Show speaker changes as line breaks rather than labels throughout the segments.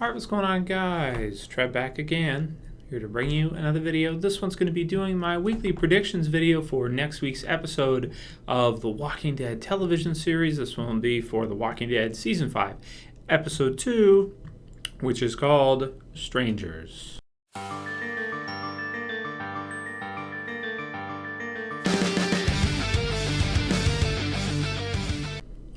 Alright, what's going on, guys? Trev back again, here to bring you another video. This one's going to be doing my weekly predictions video for next week's episode of the Walking Dead television series. This one will be for The Walking Dead Season 5, Episode 2, which is called Strangers.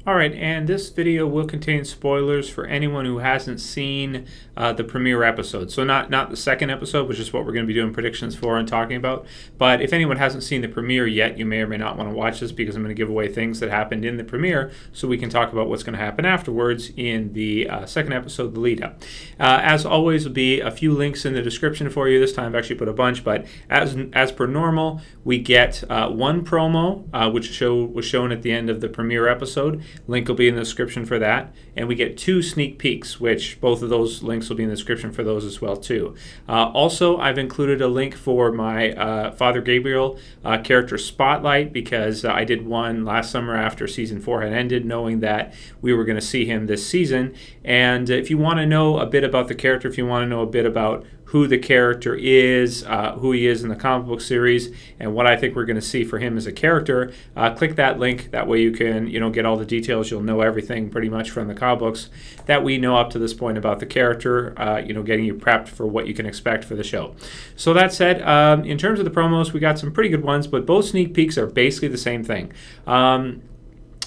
Alright, and this video will contain spoilers for anyone who hasn't seen the premiere episode. So not the second episode, which is what we're going to be doing predictions for and talking about. But if anyone hasn't seen the premiere yet, you may or may not want to watch this because I'm going to give away things that happened in the premiere so we can talk about what's going to happen afterwards in the second episode, the lead up. As always, will be a few links in the description for you. This time I've actually put a bunch, but as per normal, we get one promo, which was shown at the end of the premiere episode. Link will be in the description for that. And we get 2 sneak peeks, which both of those links will be in the description for those as well, too. Also, I've included a link for my Father Gabriel character spotlight because I did one last summer after Season 4 had ended, knowing that we were going to see him this season. And if you want to know a bit about the character, if you want to know a bit about who the character is, who he is in the comic book series, and what I think we're going to see for him as a character, click that link. That way you can, get all the details. You'll know everything pretty much from the comic books that we know up to this point about the character, getting you prepped for what you can expect for the show. So that said, in terms of the promos, we got some pretty good ones, but both sneak peeks are basically the same thing.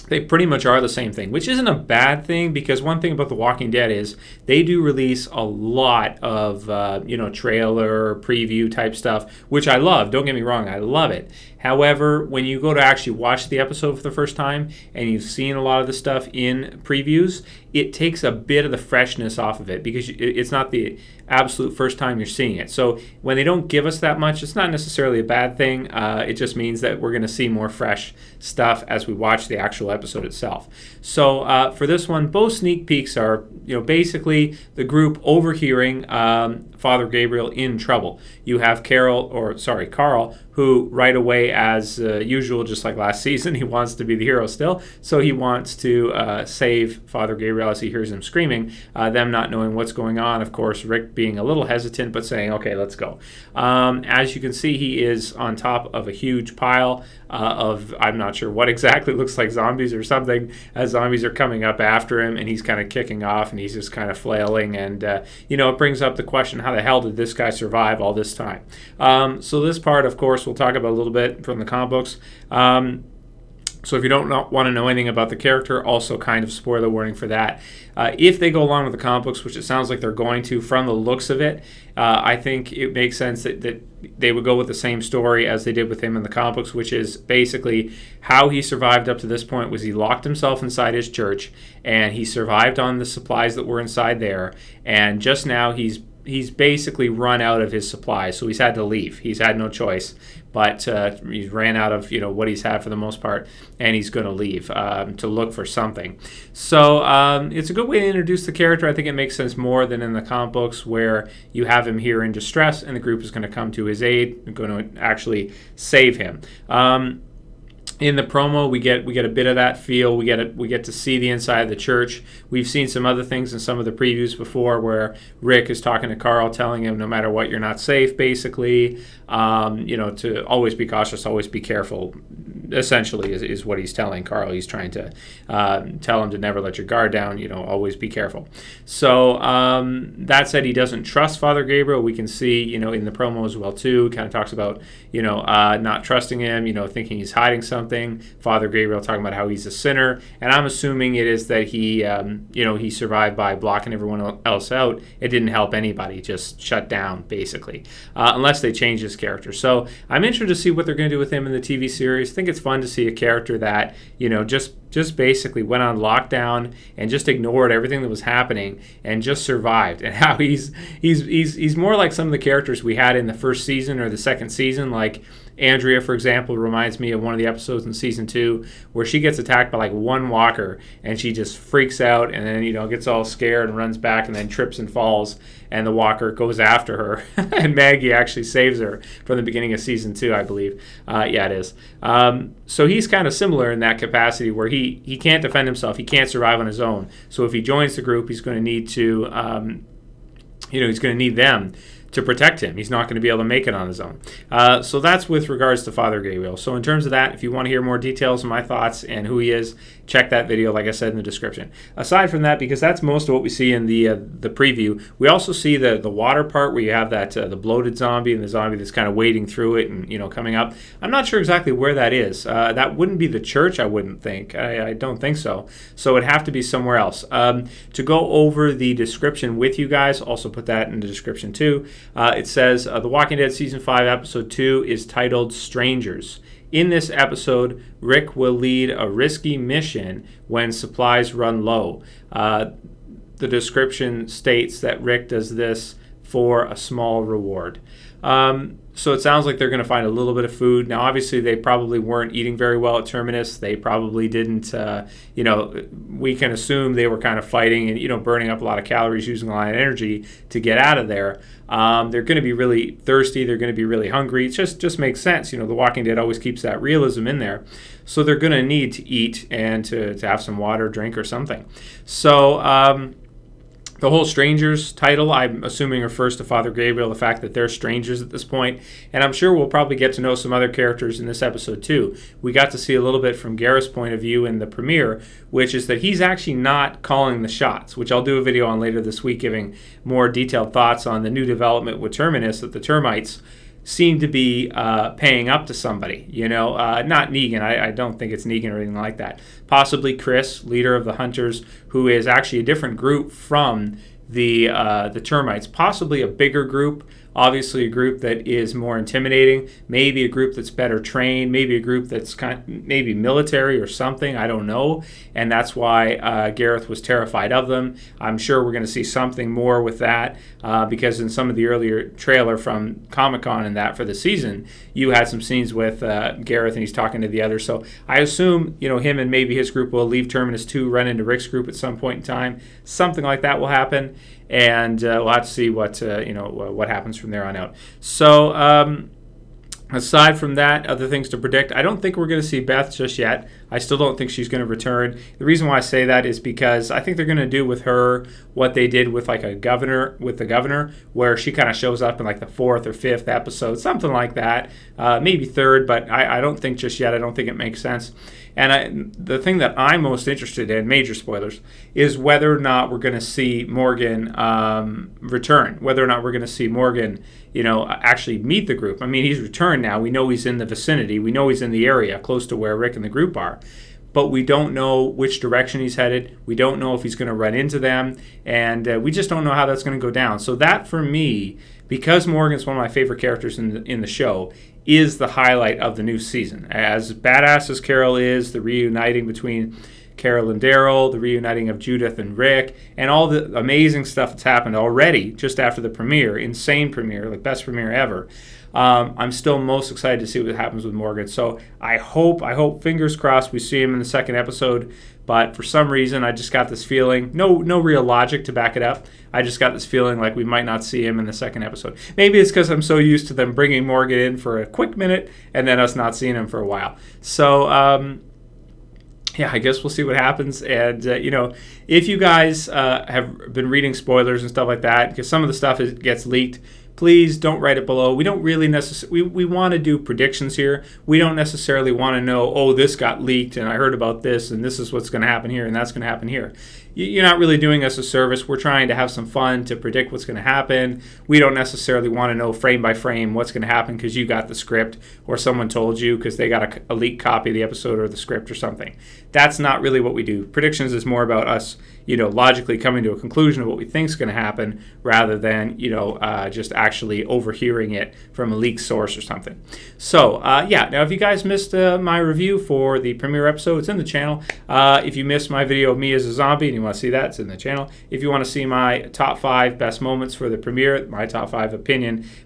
They pretty much are the same thing, which isn't a bad thing because one thing about The Walking Dead is they do release a lot of, trailer, preview type stuff, which I love. Don't get me wrong, I love it. However, when you go to actually watch the episode for the first time and you've seen a lot of the stuff in previews, it takes a bit of the freshness off of it because it's not the absolute first time you're seeing it. So when they don't give us that much, it's not necessarily a bad thing. It just means that we're going to see more fresh stuff as we watch the actual episode itself. So for this one, both sneak peeks are, basically the group overhearing Father Gabriel in trouble. You have Carl, who right away, as usual, just like last season, he wants to be the hero still. So he wants to save Father Gabriel as he hears him screaming, them not knowing what's going on. Of course, Rick being a little hesitant, but saying, okay, let's go. As you can see, he is on top of a huge pile of, I'm not sure what exactly, looks like zombies or something, as zombies are coming up after him, and he's kind of kicking off, and he's just kind of flailing, and, it brings up the question, how the hell did this guy survive all this time? So this part, of course, we'll talk about a little bit from the comic books. So if you don't want to know anything about the character, also kind of spoiler warning for that. If they go along with the comic books, which it sounds like they're going to from the looks of it, I think it makes sense that they would go with the same story as they did with him in the comic books, which is basically how he survived up to this point was he locked himself inside his church, and he survived on the supplies that were inside there, and just now he's basically run out of his supplies, so he's had to leave. He's had no choice, but he's ran out of what he's had for the most part, and he's going to leave to look for something. So it's a good way to introduce the character. I think it makes sense more than in the comic books where you have him here in distress, and the group is going to come to his aid and going to actually save him. In the promo, we get a bit of that feel. We get to see the inside of the church. We've seen some other things in some of the previews before, where Rick is talking to Carl, telling him, "No matter what, you're not safe." Basically, to always be cautious, always be careful. Essentially, is what he's telling Carl. He's trying to tell him to never let your guard down. Always be careful. So that said, he doesn't trust Father Gabriel. We can see, in the promo as well too. Kind of talks about, not trusting him. Thinking he's hiding something. Father Gabriel talking about how he's a sinner, and I'm assuming it is that he survived by blocking everyone else out. It didn't help anybody, just shut down basically, unless they change his character. So I'm interested to see what they're going to do with him in the TV series. I think it's fun to see a character that just basically went on lockdown and just ignored everything that was happening and just survived, and how he's more like some of the characters we had in the first season or the second season, like Andrea, for example, reminds me of one of the episodes in season 2 where she gets attacked by like one walker and she just freaks out and then, gets all scared and runs back and then trips and falls, and the walker goes after her. And Maggie actually saves her from the beginning of season 2, I believe. Yeah, it is. So he's kind of similar in that capacity where he can't defend himself. He can't survive on his own. So if he joins the group, he's going to need to he's going to need them to protect him. He's not going to be able to make it on his own. So that's with regards to Father Gabriel. So in terms of that, if you want to hear more details on my thoughts and who he is, check that video, like I said, in the description. Aside from that, because that's most of what we see in the preview, we also see the water part where you have that the bloated zombie and the zombie that's kind of wading through it and coming up. I'm not sure exactly where that is. That wouldn't be the church, I wouldn't think. I don't think so. So it'd have to be somewhere else. To go over the description with you guys, also put that in the description too. It says The Walking Dead Season 5, Episode 2 is titled Strangers. In this episode, Rick will lead a risky mission when supplies run low. The description states that Rick does this for a small reward. So it sounds like they're going to find a little bit of food. Now, obviously, they probably weren't eating very well at Terminus. They probably didn't, we can assume they were kind of fighting and, burning up a lot of calories, using a lot of energy to get out of there. They're going to be really thirsty. They're going to be really hungry. It just makes sense. The Walking Dead always keeps that realism in there. So they're going to need to eat and to have some water, drink, or something. So, the whole Strangers title, I'm assuming, refers to Father Gabriel, the fact that they're strangers at this point. And I'm sure we'll probably get to know some other characters in this episode, too. We got to see a little bit from Gareth's point of view in the premiere, which is that he's actually not calling the shots, which I'll do a video on later this week, giving more detailed thoughts on the new development with Terminus, that the termites seem to be paying up to somebody, not Negan. I don't think it's Negan or anything like that. Possibly Chris, leader of the Hunters, who is actually a different group from the termites. Possibly a bigger group. Obviously a group that is more intimidating, maybe a group that's better trained, maybe a group that's maybe military or something, I don't know, and that's why Gareth was terrified of them. I'm sure we're going to see something more with that because in some of the earlier trailer from Comic-Con and that for the season, you had some scenes with Gareth and he's talking to the others, so I assume him and maybe his group will leave Terminus 2, run into Rick's group at some point in time. Something like that will happen. And we'll have to see what happens from there on out. So aside from that, other things to predict, I don't think we're going to see Beth just yet. I still don't think she's going to return. The reason why I say that is because I think they're going to do with her what they did with the governor, where she kind of shows up in like the 4th or 5th episode, something like that, maybe 3rd, but I don't think just yet. I don't think it makes sense. And the thing that I'm most interested in, major spoilers, is whether or not we're going to see Morgan return, whether or not we're going to see Morgan, actually meet the group. I mean, he's returned now. We know he's in the vicinity. We know he's in the area close to where Rick and the group are. But we don't know which direction he's headed. We don't know if he's going to run into them. And we just don't know how that's going to go down. So that, for me, because Morgan's one of my favorite characters in the show, is the highlight of the new season. As badass as Carol is, the reuniting between Carol and Daryl, the reuniting of Judith and Rick, and all the amazing stuff that's happened already just after the premiere, insane premiere, like best premiere ever. I'm still most excited to see what happens with Morgan. So I hope, fingers crossed, we see him in the 2nd episode. But for some reason, I just got this feeling, no real logic to back it up. I just got this feeling like we might not see him in the 2nd episode. Maybe it's because I'm so used to them bringing Morgan in for a quick minute and then us not seeing him for a while. So, yeah, I guess we'll see what happens. And, if you guys have been reading spoilers and stuff like that, because some of the stuff gets leaked, please don't write it below. We don't really necessarily, we want to do predictions here. We don't necessarily want to know, oh, this got leaked and I heard about this and this is what's going to happen here and that's going to happen here. You're not really doing us a service. We're trying to have some fun to predict what's going to happen. We don't necessarily want to know frame by frame what's going to happen because you got the script or someone told you because they got a leaked copy of the episode or the script or something. That's not really what we do. Predictions is more about us, logically coming to a conclusion of what we think is going to happen rather than, just actually overhearing it from a leaked source or something. So, now if you guys missed my review for the premiere episode, it's in the channel. If you missed my video of me as a zombie and you want to see that, it's in the channel. If you want to see my top 5 best moments for the premiere, my top 5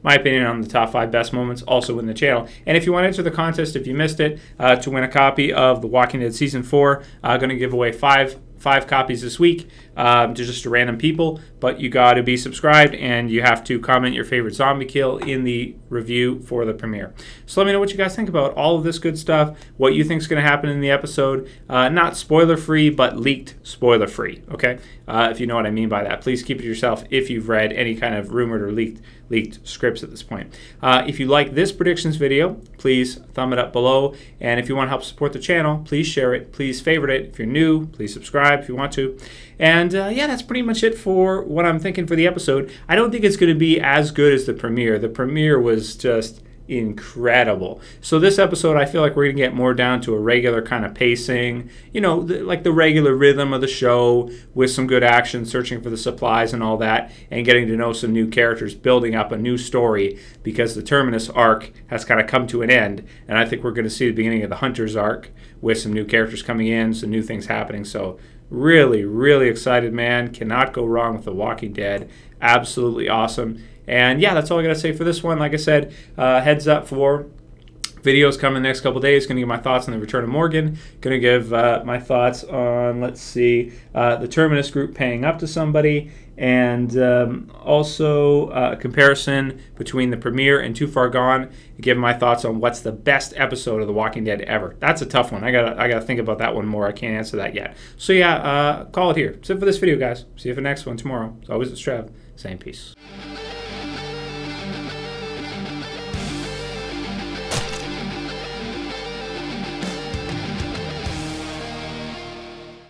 my opinion on the top 5 best moments, also in the channel. And if you want to enter the contest, if you missed it, to win a copy of The Walking Dead Season 4, I'm going to give away 5 5 copies this week to just random people, but you got to be subscribed and you have to comment your favorite zombie kill in the review for the premiere. So let me know what you guys think about all of this good stuff, what you think is going to happen in the episode. Not spoiler-free, but leaked spoiler-free, okay? If you know what I mean by that. Please keep it to yourself if you've read any kind of rumored or leaked scripts at this point. If you like this predictions video, please thumb it up below. And if you want to help support the channel, please share it. Please favorite it. If you're new, please subscribe if you want to. And yeah, that's pretty much it for what I'm thinking for the episode. I don't think it's going to be as good as the premiere. The premiere was just incredible. So this episode, I feel like we're going to get more down to a regular kind of pacing, you know, like the regular rhythm of the show with some good action, searching for the supplies and all that, and getting to know some new characters, building up a new story, because the Terminus arc has kind of come to an end, and I think we're going to see the beginning of the Hunters arc with some new characters coming in, some new things happening. So really, really excited, man. Cannot go wrong with The Walking Dead. Absolutely awesome. And yeah, that's all I got to say for this one. Like I said, heads up for videos coming the next couple days. Going to give my thoughts on the return of Morgan. Going to give my thoughts on, let's see, the Terminus group paying up to somebody. And also a comparison between the premiere and Too Far Gone. Give my thoughts on what's the best episode of The Walking Dead ever. That's a tough one. I gotta think about that one more. I can't answer that yet. So yeah, call it here. That's it for this video, guys. See you for the next one tomorrow. As always, it's Trev. Same peace.